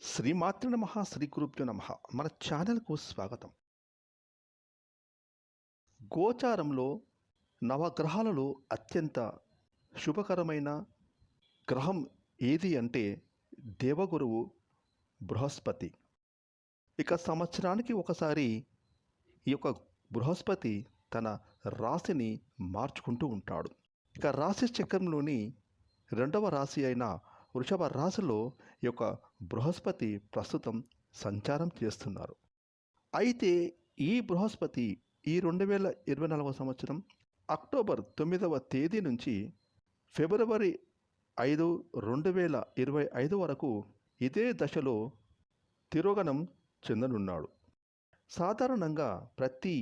శ్రీమాతృ నమః శ్రీ గురుభ్యో నమః. మన ఛానల్కు స్వాగతం. గోచారంలో నవగ్రహాలలో అత్యంత శుభకరమైన గ్రహం ఏది అంటే దేవగురువు బృహస్పతి. ఇక సంవత్సరానికి ఒకసారి ఈ యొక్క బృహస్పతి తన రాశిని మార్చుకుంటూ ఉంటాడు. ఇక రాశి చక్రంలోని రెండవ రాశి అయిన వృషభ రాశిలో ఈ యొక్క బృహస్పతి ప్రస్తుతం సంచారం చేస్తున్నారు. అయితే ఈ బృహస్పతి ఈ 2024 సంవత్సరం అక్టోబర్ 9వ తేదీ నుంచి ఫిబ్రవరి 5, 2025 వరకు ఇదే దశలో తిరోగమనం చెందనున్నాడు. సాధారణంగా ప్రతి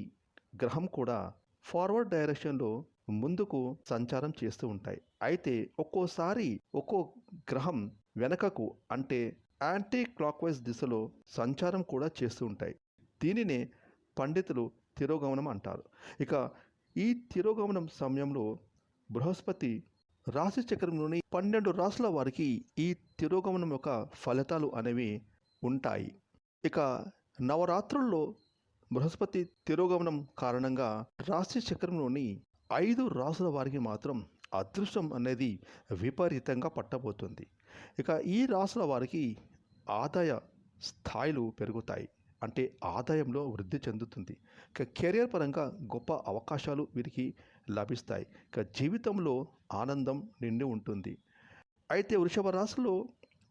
గ్రహం కూడా ఫార్వర్డ్ డైరెక్షన్లో ముందుకు సంచారం చేస్తూ ఉంటాయి. అయితే ఒక్కోసారి ఒక్కో గ్రహం వెనకకు అంటే యాంటీ క్లాక్వైజ్ దిశలో సంచారం కూడా చేస్తూ ఉంటాయి. దీనినే పండితులు తిరోగమనం అంటారు. ఇక ఈ తిరోగమనం సమయంలో బృహస్పతి రాశి చక్రంలోని 12 రాశుల వారికి ఈ తిరోగమనం యొక్క ఫలితాలు అనేవి ఉంటాయి. ఇక నవరాత్రుల్లో బృహస్పతి తిరోగమనం కారణంగా రాశి చక్రంలోని 5 రాశుల వారికి మాత్రం అదృష్టం అనేది విపరీతంగా పట్టబోతుంది. ఇక ఈ రాశుల వారికి ఆదాయ స్థాయిలు పెరుగుతాయి. అంటే ఆదాయంలో వృద్ధి చెందుతుంది. ఇక కెరియర్ పరంగా గొప్ప అవకాశాలు వీరికి లభిస్తాయి. ఇక జీవితంలో ఆనందం నిండి ఉంటుంది. అయితే వృషభ రాశిలో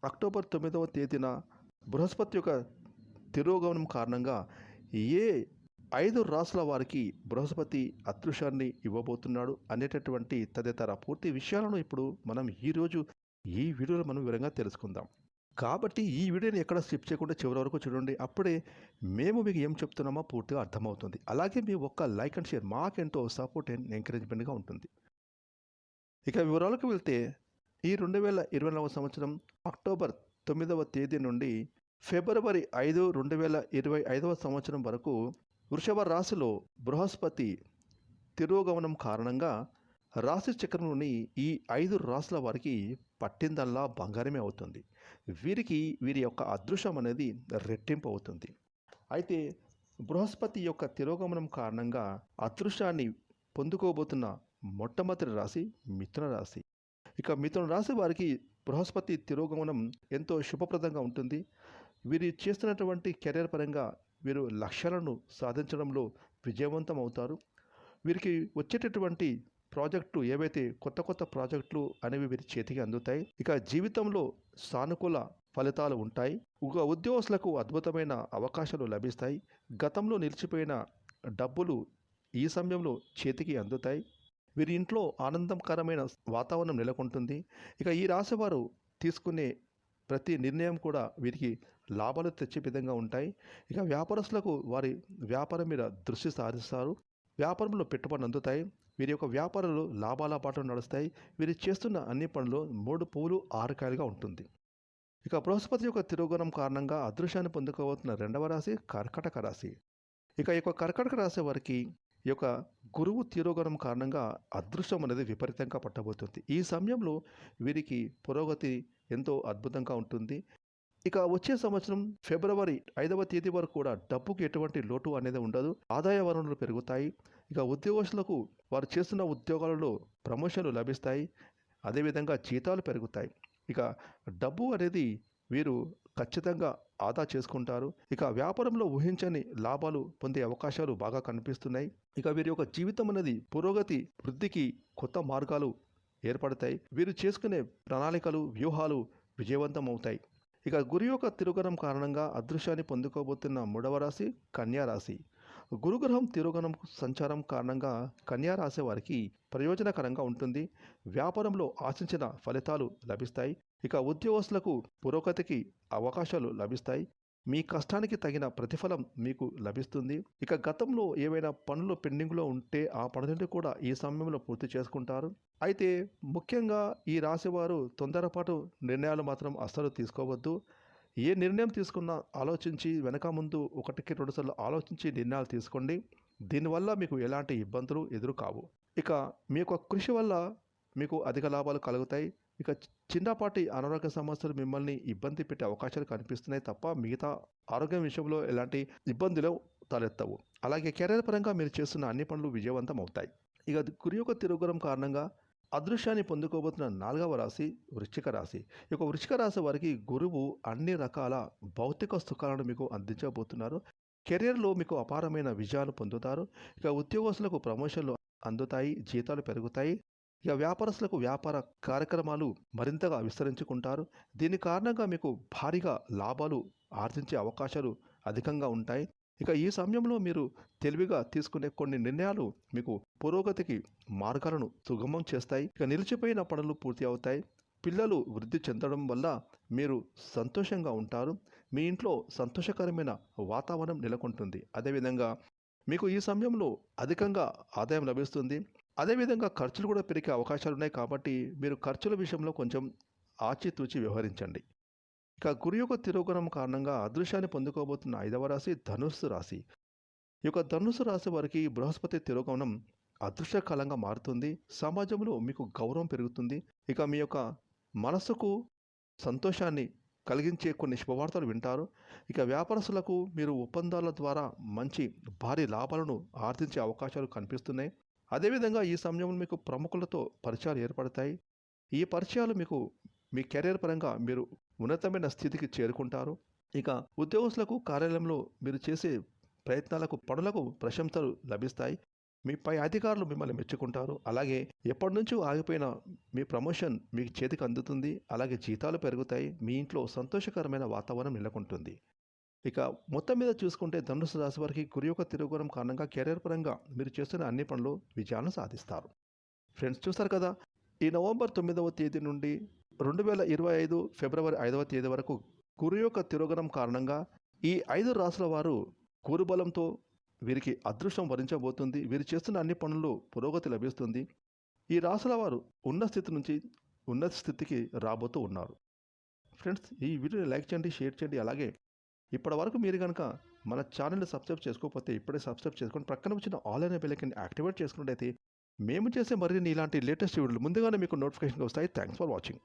అక్టోబర్ 9వ తేదీన బృహస్పతి యొక్క తిరోగమనం కారణంగా ఏ 5 రాశుల వారికి బృహస్పతి అదృష్టాన్ని ఇవ్వబోతున్నాడు అనేటటువంటి తదితర పూర్తి విషయాలను ఇప్పుడు మనం ఈరోజు ఈ వీడియోలో మనం వివరంగా తెలుసుకుందాం. కాబట్టి ఈ వీడియోని ఎక్కడ స్కిప్ చేయకుండా చివరి వరకు చూడండి. అప్పుడే మేము మీకు ఏం చెప్తున్నామో పూర్తిగా అర్థమవుతుంది. అలాగే మీ ఒక్క లైక్ అండ్ షేర్ మాకెంతో సపోర్ట్ అండ్ ఎంకరేజ్మెంట్గా ఉంటుంది. ఇక వివరాలకు వెళ్తే ఈ 2024 సంవత్సరం అక్టోబర్ 9వ తేదీ నుండి ఫిబ్రవరి 5, 2025 సంవత్సరం వరకు వృషభ రాశిలో బృహస్పతి తిరోగమనం కారణంగా రాశి చక్రంలోని ఈ 5 రాశుల వారికి పట్టిందల్లా బంగారమే అవుతుంది. వీరి యొక్క అదృష్టం అనేది రెట్టింపు అవుతుంది. అయితే బృహస్పతి యొక్క తిరోగమనం కారణంగా అదృష్టాన్ని పొందుకోబోతున్న మొట్టమొదటి రాశి మిథున రాశి. ఇక మిథున రాశి వారికి బృహస్పతి తిరోగమనం ఎంతో శుభప్రదంగా ఉంటుంది. వీరు చేస్తున్నటువంటి కెరీర్ పరంగా వీరు లక్ష్యాలను సాధించడంలో విజయవంతం అవుతారు. వీరికి వచ్చేటటువంటి ప్రాజెక్టులు ఏవైతే కొత్త ప్రాజెక్టులు అనేవి వీరి చేతికి అందుతాయి. ఇక జీవితంలో సానుకూల ఫలితాలు ఉంటాయి. ఉద్యోగస్తులకు అద్భుతమైన అవకాశాలు లభిస్తాయి. గతంలో నిలిచిపోయిన డబ్బులు ఈ సమయంలో చేతికి అందుతాయి. వీరి ఇంట్లో ఆనందకరమైన వాతావరణం నెలకొంటుంది. ఇక ఈ రాశివారు తీసుకునే ప్రతి నిర్ణయం కూడా వీరికి లాభాలు తెచ్చే విధంగా ఉంటాయి. ఇక వ్యాపారస్తులకు వారి వ్యాపారం మీద దృష్టి సారిస్తారు. వ్యాపారంలో పెట్టుబడులు అందుతాయి. వీరి యొక్క వ్యాపారాలు లాభాల బాటలో నడుస్తాయి. వీరు చేస్తున్న అన్ని పనులు 3 పువ్వులు 6 కాయలుగా ఉంటుంది. ఇక బృహస్పతి యొక్క తిరోగమనం కారణంగా అదృష్టాన్ని పొందుకోబోతున్న రెండవ రాశి కర్కాటక రాశి. ఇక ఈ యొక్క కర్కాటక రాశి వారికి ఈ యొక్క గురువు తిరోగమనం కారణంగా అదృష్టం అనేది విపరీతంగా పట్టబోతుంది. ఈ సమయంలో వీరికి పురోగతి ఎంతో అద్భుతంగా ఉంటుంది. ఇక వచ్చే సంవత్సరం ఫిబ్రవరి 5వ తేదీ వరకు కూడా డబ్బుకు ఎటువంటి లోటు అనేది ఉండదు. ఆదాయ వనరులు పెరుగుతాయి. ఇక ఉద్యోగస్తులకు వారు చేస్తున్న ఉద్యోగాలలో ప్రమోషన్లు లభిస్తాయి. అదేవిధంగా జీతాలు పెరుగుతాయి. ఇక డబ్బు అనేది వీరు ఖచ్చితంగా ఆదా చేసుకుంటారు. ఇక వ్యాపారంలో ఊహించని లాభాలు పొందే అవకాశాలు బాగా కనిపిస్తున్నాయి. ఇక వీరి యొక్క జీవితం అనేది పురోగతి వృద్ధికి కొత్త మార్గాలు ఏర్పడతాయి. వీరు చేసుకునే ప్రణాళికలు వ్యూహాలు విజయవంతం అవుతాయి. ఇక గురు యొక్క తిరోగమనం కారణంగా అదృష్టాన్ని పొందుకోబోతున్న 3వ రాశి కన్యా రాశి. గురుగ్రహం తిరోగమనం సంచారం కారణంగా కన్యా రాశి వారికి ప్రయోజనకరంగా ఉంటుంది. వ్యాపారంలో ఆశించిన ఫలితాలు లభిస్తాయి. ఇక ఉద్యోగస్తులకు పురోగతికి అవకాశాలు లభిస్తాయి. మీ కష్టానికి తగిన ప్రతిఫలం మీకు లభిస్తుంది. ఇక గతంలో ఏవైనా పనులు పెండింగ్లో ఉంటే ఆ పనులను కూడా ఈ సమయంలో పూర్తి చేసుకుంటారు. అయితే ముఖ్యంగా ఈ రాశివారు తొందరపాటు నిర్ణయాలు మాత్రం అస్సలు తీసుకోవద్దు. ఏ నిర్ణయం తీసుకున్నా ఆలోచించి వెనక ముందు 1కి 2 సార్లు ఆలోచించి నిర్ణయాలు తీసుకోండి. దీనివల్ల మీకు ఎలాంటి ఇబ్బందులు ఎదురు కావు. ఇక మీ యొక్క కృషి వల్ల మీకు అధిక లాభాలు కలుగుతాయి. ఇక చిన్నపాటి అనారోగ్య సమస్యలు మిమ్మల్ని ఇబ్బంది పెట్టే అవకాశాలు కనిపిస్తున్నాయి తప్ప మిగతా ఆరోగ్యం విషయంలో ఎలాంటి ఇబ్బందులు తలెత్తవు. అలాగే కెరీర్ పరంగా మీరు చేస్తున్న అన్ని పనులు విజయవంతం అవుతాయి. ఇక గురి యొక్క తిరుగురం కారణంగా అదృశ్యాన్ని పొందుకోబోతున్న 4వ రాశి వృశ్చిక రాశి. ఈ యొక్క వృశ్చిక రాశి వారికి గురువు అన్ని రకాల భౌతిక సుఖాలను మీకు అందించబోతున్నారు. కెరీర్‌లో మీకు అపారమైన విజయాలు పొందుతారు. ఇక ఉద్యోగస్తులకు ప్రమోషన్‌లు అందుతాయి, జీతాలు పెరుగుతాయి. ఇక వ్యాపారస్తులకు వ్యాపార కార్యక్రమాలు మరింతగా విస్తరించుకుంటారు. దీని కారణంగా మీకు భారీగా లాభాలు ఆర్జించే అవకాశాలు అధికంగా ఉంటాయి. ఇక ఈ సమయంలో మీరు తెలివిగా తీసుకునే కొన్ని నిర్ణయాలు మీకు పురోగతికి మార్గాలను సుగమం చేస్తాయి. ఇక నిలిచిపోయిన పనులు పూర్తి అవుతాయి. పిల్లలు వృద్ధి చెందడం వల్ల మీరు సంతోషంగా ఉంటారు. మీ ఇంట్లో సంతోషకరమైన వాతావరణం నెలకొంటుంది. అదేవిధంగా మీకు ఈ సమయంలో అధికంగా ఆదాయం లభిస్తుంది. అదేవిధంగా ఖర్చులు కూడా పెరిగే అవకాశాలున్నాయి కాబట్టి మీరు ఖర్చుల విషయంలో కొంచెం ఆచితూచి వ్యవహరించండి. ఇక గురి యొక్క తిరోగమనం కారణంగా అదృశ్యాన్ని పొందుకోబోతున్న 5వ రాశి ధనుస్సు రాశి. ఈ యొక్క ధనుస్సు రాశి వారికి బృహస్పతి తిరోగమనం అదృష్టకాలంగా మారుతుంది. సమాజంలో మీకు గౌరవం పెరుగుతుంది. ఇక మీ యొక్క మనస్సుకు సంతోషాన్ని కలిగించే కొన్ని శుభవార్తలు వింటారు. ఇక వ్యాపారస్తులకు మీరు ఒప్పందాల ద్వారా మంచి భారీ లాభాలను ఆర్జించే అవకాశాలు కనిపిస్తున్నాయి. అదేవిధంగా ఈ సమయంలో మీకు ప్రముఖులతో పరిచయాలు ఏర్పడతాయి. ఈ పరిచయాలు మీకు మీ కెరీర్ పరంగా మీరు ఉన్నతమైన స్థితికి చేరుకుంటారు. ఇక ఉద్యోగస్తులకు కార్యాలయంలో మీరు చేసే ప్రయత్నాలకు పనులకు ప్రశంసలు లభిస్తాయి. మీ పై అధికారులు మిమ్మల్ని మెచ్చుకుంటారు. అలాగే ఎప్పటినుంచో ఆగిపోయిన మీ ప్రమోషన్ మీ చేతికి అందుతుంది. అలాగే జీతాలు పెరుగుతాయి. మీ ఇంట్లో సంతోషకరమైన వాతావరణం నెలకొంటుంది. ఇక మొత్తం మీద చూసుకుంటే ధనుసు రాశి వారికి గురి యొక్క తిరుగురం కారణంగా కెరీర్ పరంగా మీరు చేస్తున్న అన్ని పనులు విజయాలను సాధిస్తారు. ఫ్రెండ్స్ చూస్తారు కదా, ఈ నవంబర్ 9వ తేదీ నుండి 2025 ఫిబ్రవరి 5వ తేదీ వరకు గురు యొక్క తిరోగమనం కారణంగా ఈ 5 రాశుల వారు గురుబలంతో వీరికి అదృష్టం వరించబోతుంది. వీరు చేస్తున్న అన్ని పనుల్లో పురోగతి లభిస్తుంది. ఈ రాశుల వారు ఉన్న స్థితి నుంచి ఉన్నత స్థితికి రాబోతూ ఉన్నారు. ఫ్రెండ్స్ ఈ వీడియోని లైక్ చేయండి, షేర్ చేయండి. అలాగే ఇప్పటి వరకు మీరు కనుక మన ఛానల్ని సబ్స్క్రైబ్ చేసుకోకపోతే ఇప్పుడే సబ్స్క్రైబ్ చేసుకొని ప్రక్కన వచ్చిన ఆల్ అనే బెల్ ఐకాన్ని యాక్టివేట్ చేసుకున్నట్టయితే మేము చేసే మరిన్ని ఇలాంటి లేటెస్ట్ వీడియోలు ముందుగానే మీకు నోటిఫికేషన్ వస్తాయి. Thanks for watching.